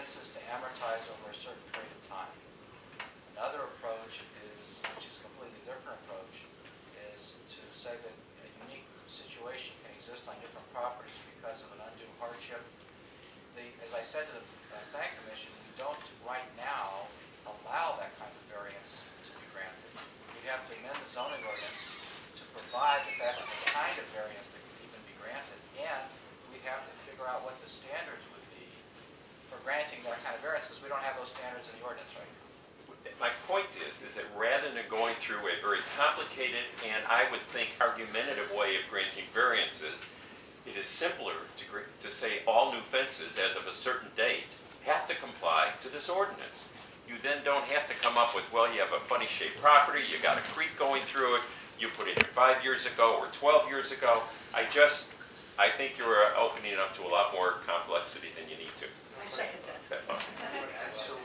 variances to amortize over a certain period of time. Another approach is, which is a completely different approach, is to say that a unique situation can exist on different properties because of an undue hardship. As I said to the Plan Commission, we don't right now allow that kind of variance to be granted. We have to amend the zoning ordinance to provide that that's the kind of variance that can even be granted, and we have to figure out what the standards would be for granting that kind of variance, because we don't have those standards in the ordinance right now. My point is that rather than going through a very complicated and I would think argumentative way of granting variances, it is simpler to say all new fences as of a certain date have to comply to this ordinance. You then don't have to come up with, well, you have a funny shaped property, you got a creek going through it, you put it in 5 years ago or 12 years ago. I think you're opening it up to a lot more complexity than you need to. I second that. Absolutely.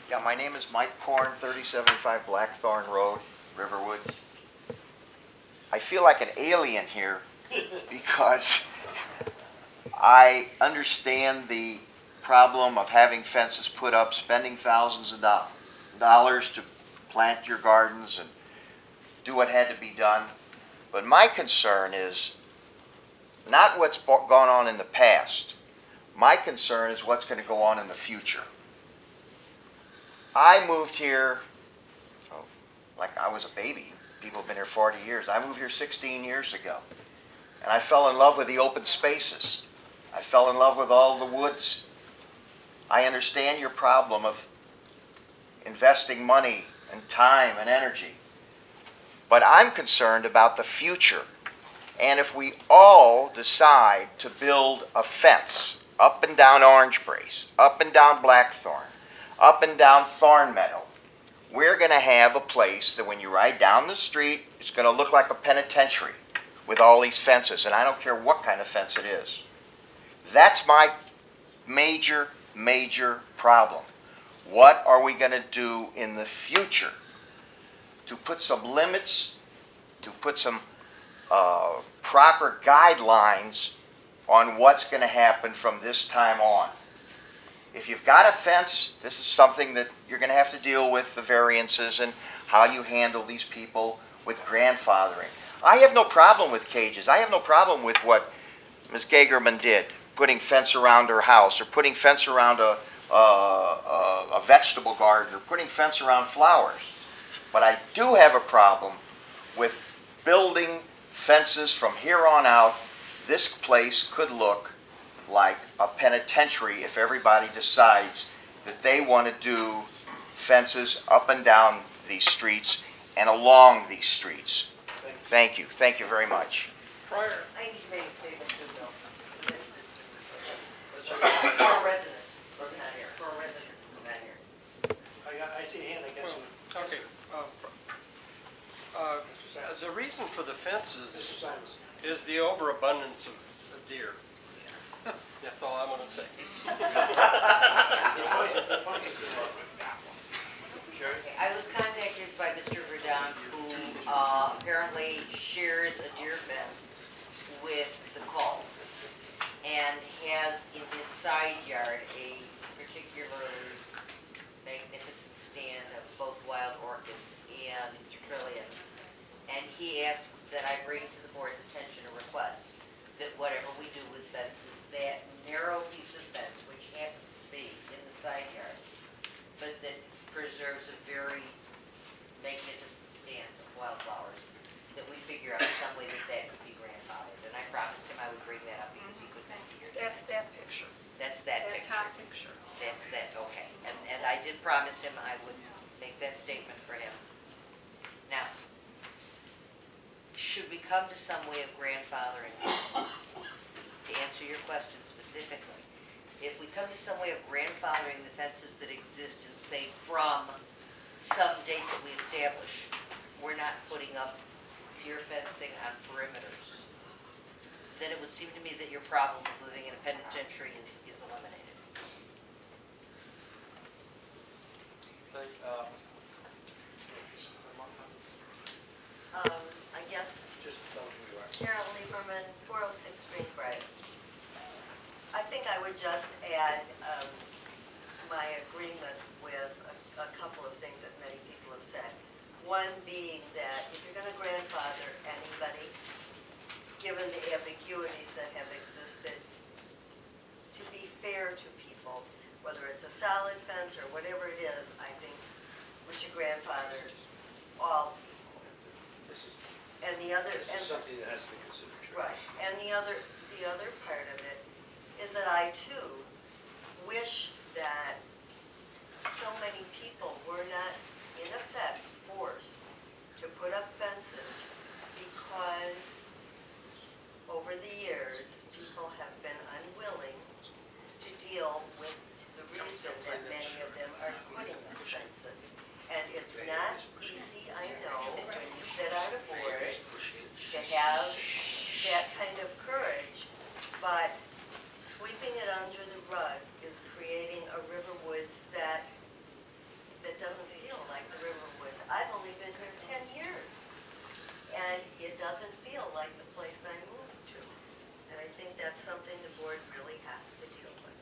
Yeah, my name is Mike Korn, 3075 Blackthorn Road, Riverwoods. I feel like an alien here because I understand the problem of having fences put up, spending thousands of dollars to plant your gardens and do what had to be done. But my concern is not what's gone on in the past. My concern is what's going to go on in the future. I moved here, like I was a baby. People have been here 40 years. I moved here 16 years ago. And I fell in love with the open spaces. I fell in love with all the woods. I understand your problem of investing money and time and energy. But I'm concerned about the future. And if we all decide to build a fence up and down Orange Brace, up and down Blackthorn, up and down Thorn Meadow, we're going to have a place that when you ride down the street, it's going to look like a penitentiary with all these fences. And I don't care what kind of fence it is. That's my major, major problem. What are we going to do in the future to put some limits, to put some proper guidelines on what's going to happen from this time on? If you've got a fence, this is something that you're going to have to deal with, the variances and how you handle these people with grandfathering. I have no problem with cages. I have no problem with what Ms. Gagerman did, putting fence around her house or putting fence around a vegetable garden or putting fence around flowers. But I do have a problem with building fences from here on out. This place could look like a penitentiary if everybody decides that they want to do fences up and down these streets and along these streets. Thank you. Thank you very much. Prior. I need to make a statement too, Bill. For a resident, who's not here. For a resident, who's not here. I see a hand, I guess. Okay. The reason for the fences is the overabundance of deer. That's all I'm going to say. I was contacted by Mr. Verdun, who apparently shares a deer fence with the Calls and has in his side yard a particularly magnificent stand of both wild orchids and trilliums. And he asked that I bring to the board's attention a request that whatever we do with fences, that narrow piece of fence, which happens to be in the side yard, but that preserves a very magnificent stand of wildflowers, that we figure out some way that that could be grandfathered. And I promised him I would bring that up because he couldn't be here. That's that picture. That's that That picture. top picture. That's that, okay. And I did promise him I would make that statement for him. Now, should we come to some way of grandfathering fences? To answer your question specifically, if we come to some way of grandfathering the fences that exist and say from some date that we establish, we're not putting up deer fencing on perimeters, then it would seem to me that your problem of living in a penitentiary is eliminated. I guess Carol Lieberman, 406 Greenbrier. I would just add my agreement with a couple of things that many people have said. One being that if you're going to grandfather anybody, given the ambiguities that have existed, to be fair to people, whether it's a solid fence or whatever it is, I think we should grandfather all people. And the other, This is something that has to be considered. right, and the other part of it is that I too wish that so many people were not in effect forced to put up fences because over the years, people have been unwilling to deal with the reason that many of them are putting up fences. And it's not easy, I know, when you sit on a board to have that kind of courage, but sweeping it under the rug is creating a River Woods that doesn't feel like the River Woods. I've only been here 10 years, and it doesn't feel like the place I moved to. And I think that's something the board really has to deal with.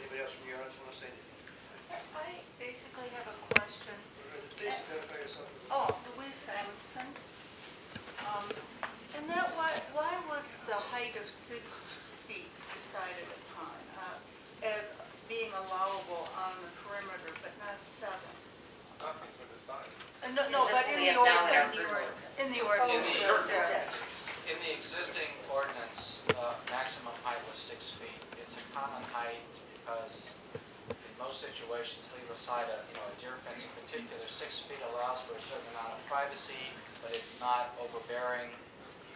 Anybody else from your audience want to say anything? I basically have a question. Please identify yourself. Oh, Louise Simonson. And that, why was the height of 6 feet decided upon as being allowable on the perimeter, but not 7? Nothing's been decided. No, but in the ordinance. In the ordinance. In it says that. In the existing ordinance, maximum height was 6 feet. It's a common height because in most situations, leave aside a deer fence in particular, 6 feet allows for a certain amount of privacy, but it's not overbearing.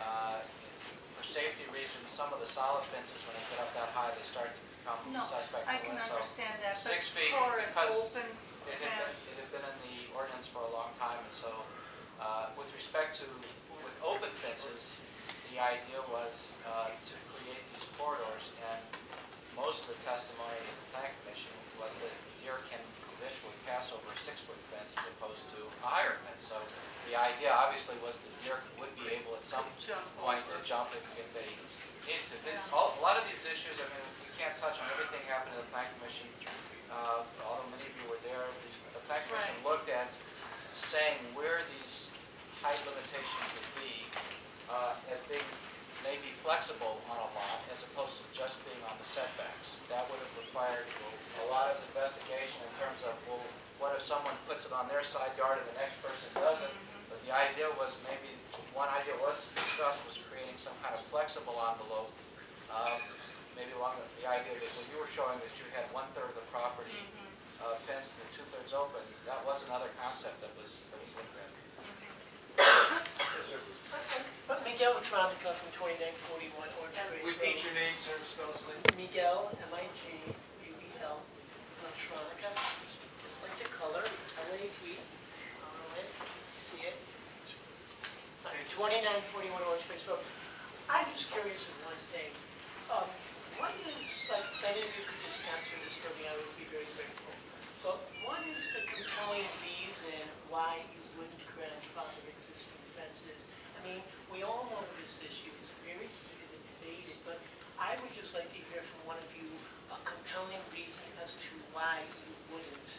For safety reasons, some of the solid fences, when they get up that high, they start to become No, suspect. I can understand that, but 6 feet, for an because open it fence. had been in the ordinance for a long time, and so with respect to with open fences, the idea was to create these corridors, and most of the testimony of the Plan Commission was that deer can eventually pass over a 6-foot fence as opposed to a higher fence. So the idea obviously was that deer would be able at some point to jump if they needed to. A lot of these issues, I mean, we can't touch on everything happened in the Plan Commission, although many of you were there. The Plan Commission looked at saying where these height limitations would be as being maybe flexible on a lot as opposed to just being on the setbacks. That would have required a lot of investigation in terms of, well, what if someone puts it on their side yard and the next person doesn't? But the idea was maybe, one idea was discussed was creating some kind of flexible envelope. Maybe along the idea that when you were showing that you had 1/3 of the property fenced and 2/3 open, that was another concept that was looked at. Miguel Vetronica from 2941 Orange Trace Road. Repeat your name, sir, spell please. Miguel, M-I-G-U-E-L, Vetronica, just like the color, L-A-T, you see it? 2941 Orange Trace Road. I'm just curious of one thing. What is, like, if any of you could just answer this for me, I would be very grateful. But what is the compelling reason why you wouldn't grandfather existing fences? I mean, we all know this issue is very debated, but I would just like to hear from one of you a compelling reason as to why you wouldn't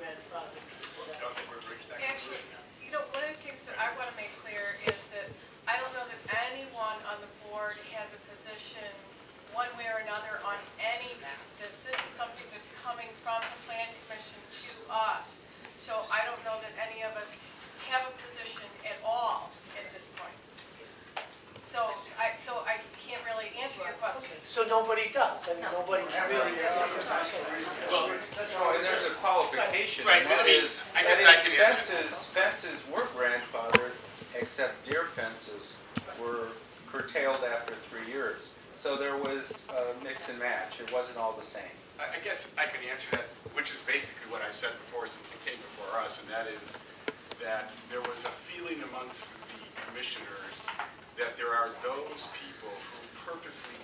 grandfather people. I don't think we've reached that Actually, conclusion. one of the things that I want to make clear is that I don't know that anyone on the board has a position one way or another on any piece of this. This is something that's coming from the Plan Commission to us. So I don't know that any of us have a position at all at this point. So I can't really answer your question. So nobody does, I mean, nobody can really. Well, and there's a qualification, Right, and that I mean, is, I guess I can answer fences were grandfathered, except deer fences were curtailed after 3 years. So there was a mix and match, it wasn't all the same. I guess I could answer that, which is basically what I said before since it came before us, and that is that there was a feeling amongst the commissioners that there are those people who purposely